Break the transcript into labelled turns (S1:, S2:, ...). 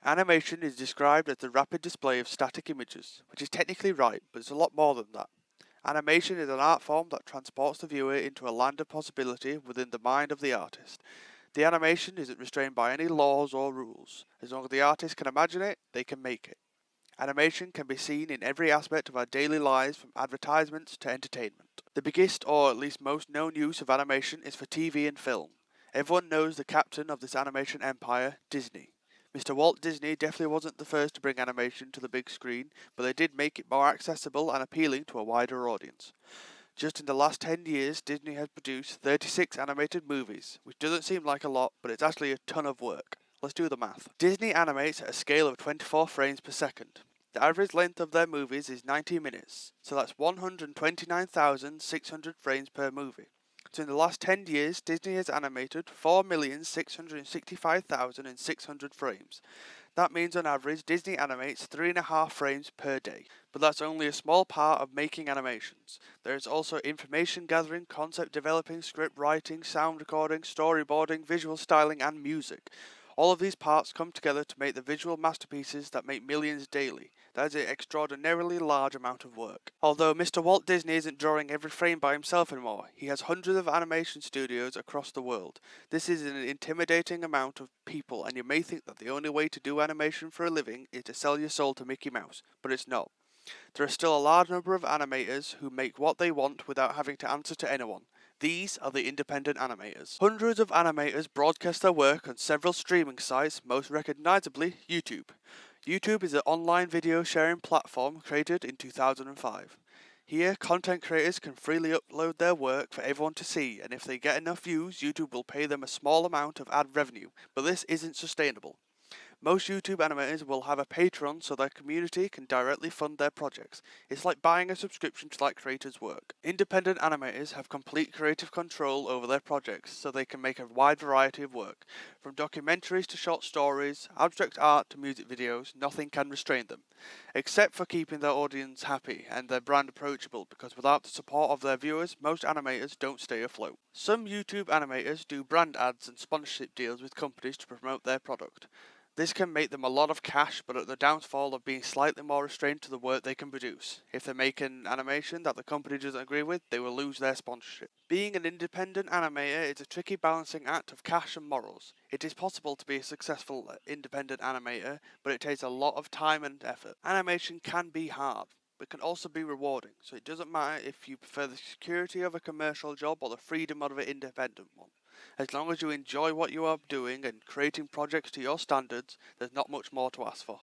S1: Animation is described as the rapid display of static images, which is technically right, but it's a lot more than that. Animation is an art form that transports the viewer into a land of possibility within the mind of the artist. The animation isn't restrained by any laws or rules. As long as the artist can imagine it, they can make it. Animation can be seen in every aspect of our daily lives, from advertisements to entertainment. The biggest, or at least most known use of animation is for TV and film. Everyone knows the captain of this animation empire, Disney. Mr. Walt Disney definitely wasn't the first to bring animation to the big screen, but they did make it more accessible and appealing to a wider audience. Just in the last 10 years, Disney has produced 36 animated movies, which doesn't seem like a lot, but it's actually a ton of work. Let's do the math. Disney animates at a scale of 24 frames per second. The average length of their movies is 90 minutes, so that's 129,600 frames per movie. So in the last 10 years, Disney has animated 4,665,600 frames. That means on average, Disney animates 3.5 frames per day. But that's only a small part of making animations. There is also information gathering, concept developing, script writing, sound recording, storyboarding, visual styling, and music. All of these parts come together to make the visual masterpieces that make millions daily. That is an extraordinarily large amount of work. Although Mr. Walt Disney isn't drawing every frame by himself anymore, he has hundreds of animation studios across the world. This is an intimidating amount of people, and you may think that the only way to do animation for a living is to sell your soul to Mickey Mouse, but it's not. There are still a large number of animators who make what they want without having to answer to anyone. These are the independent animators. Hundreds of animators broadcast their work on several streaming sites, most recognizably YouTube. YouTube is an online video sharing platform created in 2005. Here, content creators can freely upload their work for everyone to see, and if they get enough views, YouTube will pay them a small amount of ad revenue, but this isn't sustainable. Most YouTube animators will have a Patreon so their community can directly fund their projects. It's like buying a subscription to that creator's work. Independent animators have complete creative control over their projects, so they can make a wide variety of work. From documentaries to short stories, abstract art to music videos, nothing can restrain them. Except for keeping their audience happy and their brand approachable, because without the support of their viewers, most animators don't stay afloat. Some YouTube animators do brand ads and sponsorship deals with companies to promote their product. This can make them a lot of cash, but at the downfall of being slightly more restrained to the work they can produce. If they make an animation that the company doesn't agree with, they will lose their sponsorship. Being an independent animator is a tricky balancing act of cash and morals. It is possible to be a successful independent animator, but it takes a lot of time and effort. Animation can be hard, but can also be rewarding, so it doesn't matter if you prefer the security of a commercial job or the freedom of an independent one. As long as you enjoy what you are doing and creating projects to your standards, there's not much more to ask for.